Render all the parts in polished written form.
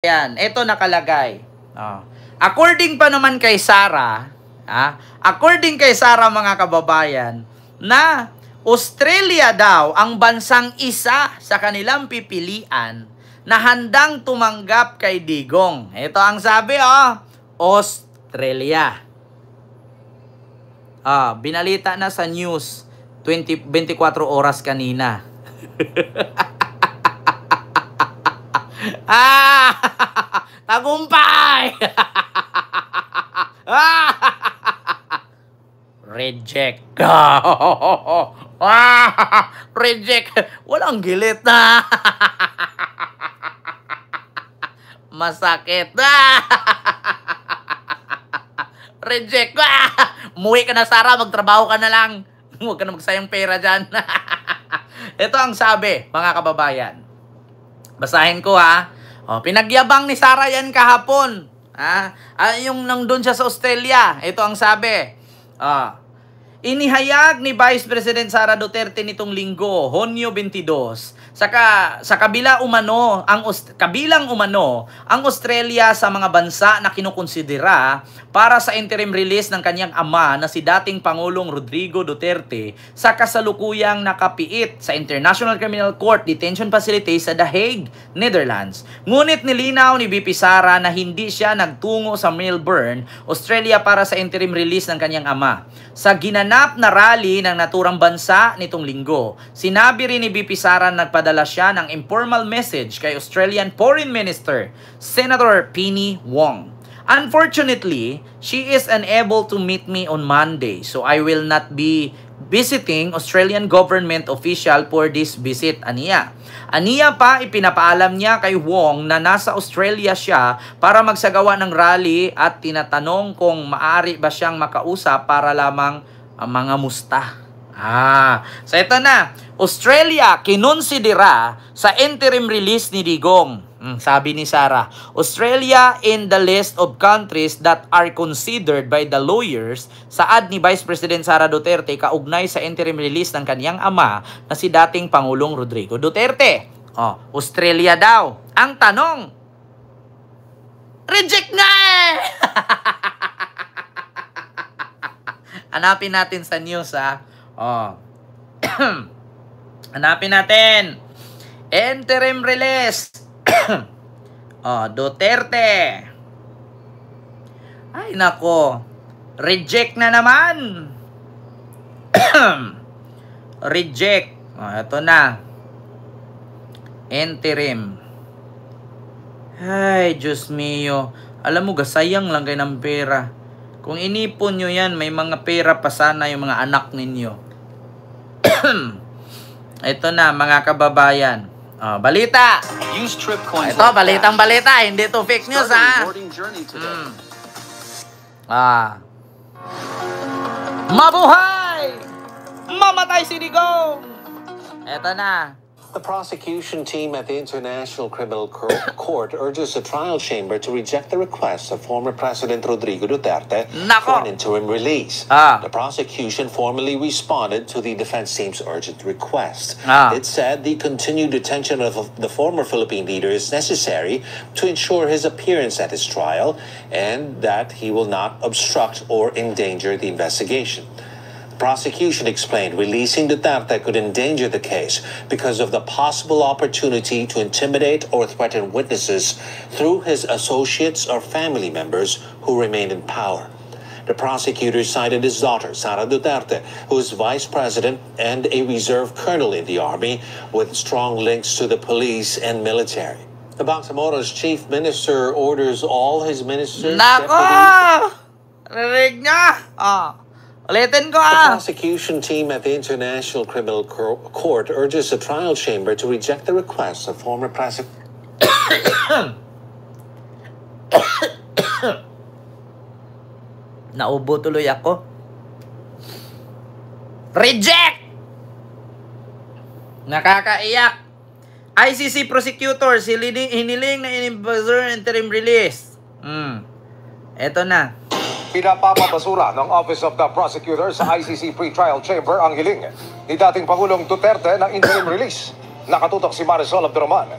Yan, ito nakalagay. According pa naman kay Sara, according kay Sara mga kababayan, na Australia daw ang bansang isa sa kanilang pipilian na handang tumanggap kay Digong. Ito ang sabi, Australia. Binalita na sa news 24 oras kanina. Tagumpay! Reject. Reject. Walang gilit na. Masakit. Reject. Muwi ka na, Sara. Magtrabaho ka na lang. Huwag ka na magsayang pera dyan. Ito ang sabi, mga kababayan. Basahin ko, pinagyabang ni Sara yan kahapon. Yung nandun siya sa Australia. Ito ang sabi. Inihayag ni Vice President Sara Duterte nitong linggo, Hunyo 22, sa kabilang umano ang Australia sa mga bansa na kinukonsidera para sa interim release ng kanyang ama na si dating Pangulong Rodrigo Duterte sa kasalukuyang nakapiit sa International Criminal Court Detention Facility sa The Hague, Netherlands. Ngunit nilinaw ni VP Sara na hindi siya nagtungo sa Melbourne, Australia para sa interim release ng kanyang ama. Sa ginanap na rally ng naturang bansa nitong linggo, sinabi rin ni VP Sara na nagpadala siya ng informal message kay Australian Foreign Minister Senator Penny Wong. Unfortunately, she is unable to meet me on Monday, so I will not be visiting Australian government official for this visit, aniya. Aniya pa, ipinapaalam niya kay Wong na nasa Australia siya para magsagawa ng rally at tinatanong kung maaari ba siyang makausap para lamang mga musta. So ito na, Australia kinonsidera sa interim release ni Digong. Sabi ni Sara, Australia in the list of countries that are considered by the lawyers, saad ni Vice President Sara Duterte kaugnay sa interim release ng kaniyang ama na si dating Pangulong Rodrigo Duterte. Australia daw. Ang tanong, reject nga eh! Hanapin natin sa news, Hanapin natin. Interim release. Duterte. Ay, nako. Reject na naman. Reject. Ito na. Interim. Ay, Diyos mio. Alam mo, gasayang lang kayo ng pera. Kung inipon nyo yan, may mga pera pa sana yung mga anak ninyo. Ito na, mga kababayan. Balita. Ito, balitang balita. Hindi to fake news, Mabuhay! Mamatay si Digong! Ito na. The prosecution team at the International Criminal Court urges the trial chamber to reject the request of former President Rodrigo Duterte for an interim release. The prosecution formally responded to the defense team's urgent request. It said the continued detention of the former Philippine leader is necessary to ensure his appearance at his trial and that he will not obstruct or endanger the investigation. Prosecution explained releasing Duterte could endanger the case because of the possible opportunity to intimidate or threaten witnesses through his associates or family members who remain in power. The prosecutor cited his daughter, Sara Duterte, who is vice president and a reserve colonel in the army with strong links to the police and military. The Bangsamoro's chief minister orders all his ministers... Rinig niya! Ulitin ko The prosecution team at the International Criminal Court urges the trial chamber to reject the request of former President. Naubo tuloy ako. Reject! Nakakaiyak. ICC prosecutor hiniling na interim release. Ito na. Pinapapabasura ng Office of the Prosecutor sa ICC Pre-Trial Chamber ang hiling ni dating Pangulong Duterte ng interim release. Nakatutok si Marisol Abdurrahman.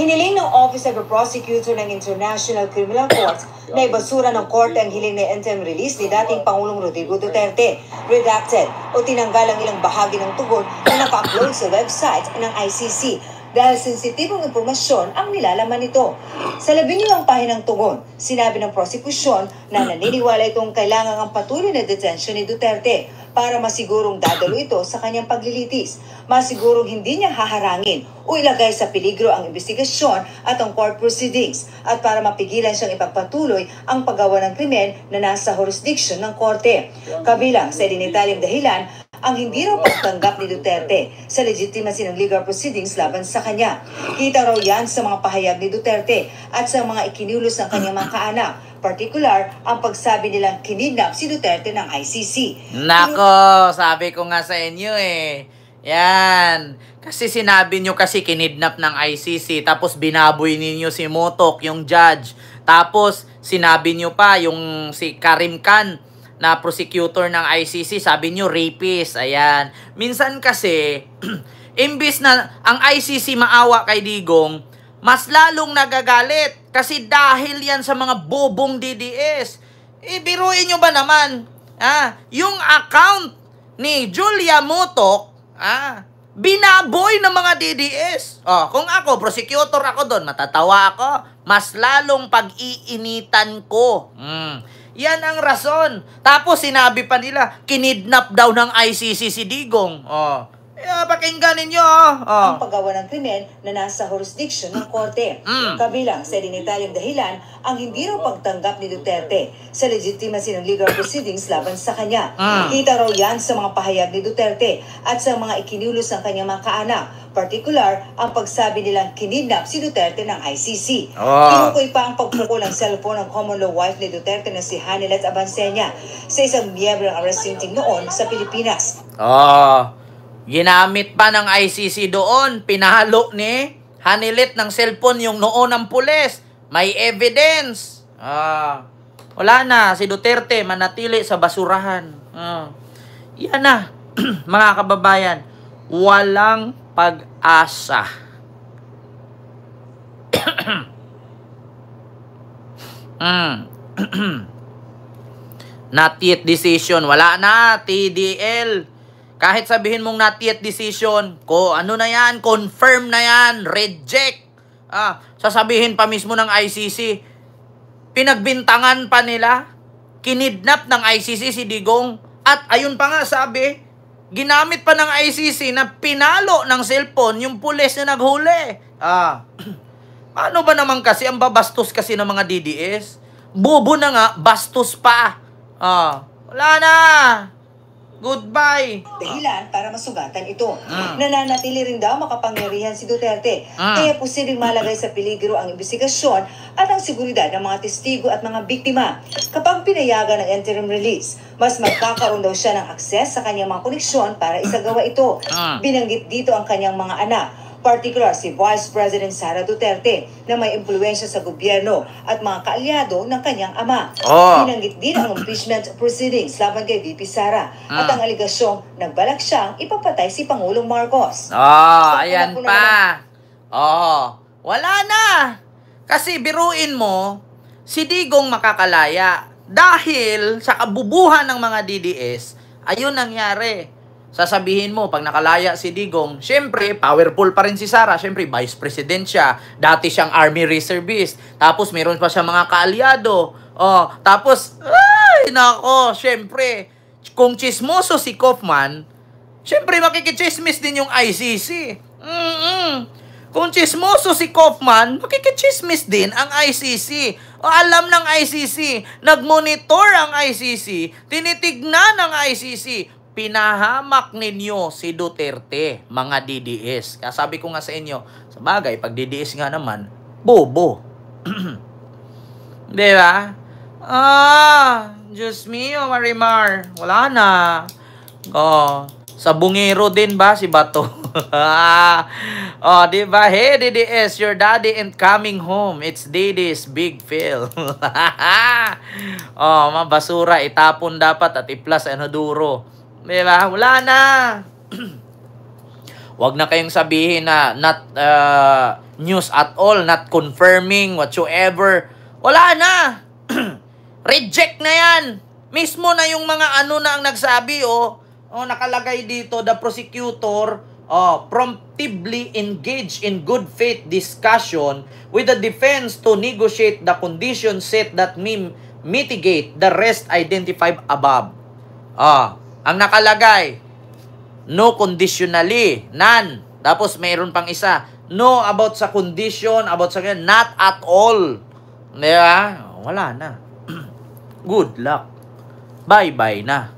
Hiniling ng Office of the Prosecutor ng International Criminal Court na ibasura ng korte ang hiling na interim release ni dating Pangulong Rodrigo Duterte. Redacted o tinanggal ang ilang bahagi ng tugon na naka-upload sa website ng ICC dahil sensitibong impormasyon ang nilalaman nito. Sa 12 pahinang tugon, sinabi ng prosekusyon na naniniwala itong kailangan ang patuloy na detention ni Duterte para masigurong dadalo ito sa kanyang paglilitis, masigurong hindi niya haharangin o ilagay sa peligro ang investigasyon at ang court proceedings, at para mapigilan siyang ipagpatuloy ang paggawa ng krimen na nasa jurisdiction ng korte. Kabilang sa itinitaling dahilan ang hindi raw pagtanggap ni Duterte sa legitimacy ng legal proceedings laban sa kanya. Kita raw yan sa mga pahayag ni Duterte at sa mga ikiniulos ng kanyang mga kaanak. Particular, ang pagsabi nilang kinidnap si Duterte ng ICC. Nako, sabi ko nga sa inyo eh. Yan. Kasi sinabi nyo kasi kinidnap ng ICC, tapos binaboy ninyo si Motok, yung judge. Tapos sinabi nyo pa yung si Karim Khan, na prosecutor ng ICC, sabi nyo rapist. Ayan. Minsan kasi, imbis na ang ICC maawa kay Digong, mas lalong nagagalit. Kasi dahil yan sa mga bobong DDS. Biruin nyo ba naman? Yung account ni Julia Motok, binaboy ng mga DDS. Kung ako, prosecutor ako doon, matatawa ako, mas lalong pag-iinitan ko. Yan ang rason. Tapos sinabi pa nila, kinidnap daw ng ICC si Digong. Pakinggan ninyo. Ang paggawa ng krimen na nasa jurisdiction ng korte. Kabilang sa itinitaling dahilan ang hindi raw pagtanggap ni Duterte sa legitimacy ng legal proceedings laban sa kanya. Kita raw yan sa mga pahayag ni Duterte at sa mga ikiniulos ng kanyang mga kaanak. Particular, ang pagsabi nilang kinidnap si Duterte ng ICC. Tinukoy pa ang pagpukol ng cellphone ng common law wife ni Duterte na si Hanilet Abansenya sa isang miyembro ng arresting team noon sa Pilipinas. Ginamit pa ng ICC doon. Pinahalo ni Hanilet ng cellphone yung noon ng pulis. May evidence. Wala na. Si Duterte manatili sa basurahan. Yan na. Mga kababayan. Walang pag-asa. Not yet decision. Wala na. TDL. Kahit sabihin mong not yet decision, ano na yan, confirm na yan, reject. Sasabihin pa mismo ng ICC, pinagbintangan pa nila, kinidnap ng ICC si Digong, at ayun pa nga sabi, ginamit pa ng ICC na pinalo ng cellphone yung pulis na naghuli. Ano ba naman kasi, ang babastos kasi ng mga DDS? Bobo na nga, bastos pa. Wala na. Goodbye. Dahilan para masugatan ito. Nananatili rin daw makapangyarihan si Duterte. Kaya posibleng malagay sa peligro ang investigasyon at ang seguridad ng mga testigo at mga biktima. Kapag pinayagan ng interim release, mas magkakaroon daw siya ng akses sa kanyang mga koneksyon para isagawa ito. Binanggit dito ang kanyang mga anak. Particular si Vice President Sara Duterte na may impluwensya sa gobyerno at mga kaalyado ng kanyang ama. Binanggit din ang impeachment proceedings laban kay VP Sara at ang aligasyong nagbalak siyang ipapatay si Pangulong Marcos. Ayan pa. Wala na. Kasi biruin mo, si Digong makakalaya. Dahil sa kabubuhan ng mga DDS, ayun nangyari. Sasabihin mo, pag nakalaya si Digong, syempre, powerful pa rin si Sara. Syempre, vice president siya. Dati siyang army reservist. Tapos, meron pa siya mga kaalyado. Tapos, nako, syempre, kung chismoso si Kaufman, syempre, makikichismis din yung ICC. Kung chismoso si Kaufman, makikichismis din ang ICC. Alam ng ICC, nagmonitor ang ICC, tinitignan ng ICC, pinahamak ninyo si Duterte, mga DDS. Kaya sabi ko nga sa inyo, sa bagay, pag DDS nga naman, bobo. Di ba? Diyos mio, Marimar. Wala na. Sa bungero din ba si Bato? Di ba? Hey, DDS, your daddy ain't coming home. It's Diddy's big fail. Basura, itapon dapat at iplas duro. Diba? Wala na. Wag na kayong sabihin na not news at all, not confirming whatsoever. Wala na. Reject na yan. Mismo na yung mga ano na ang nagsabi, nakalagay dito, the prosecutor promptly engage in good faith discussion with the defense to negotiate the conditions set that mitigate the rest identified above. Ang nakalagay, no conditionally, none. Tapos mayroon pang isa, no about sa condition, about sa not at all. Diba? Wala na. Good luck. Bye-bye na.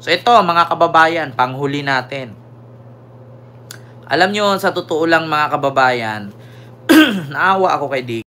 So ito mga kababayan, panghuli natin. Alam nyo, sa totoo lang mga kababayan, naawa ako kay Digong.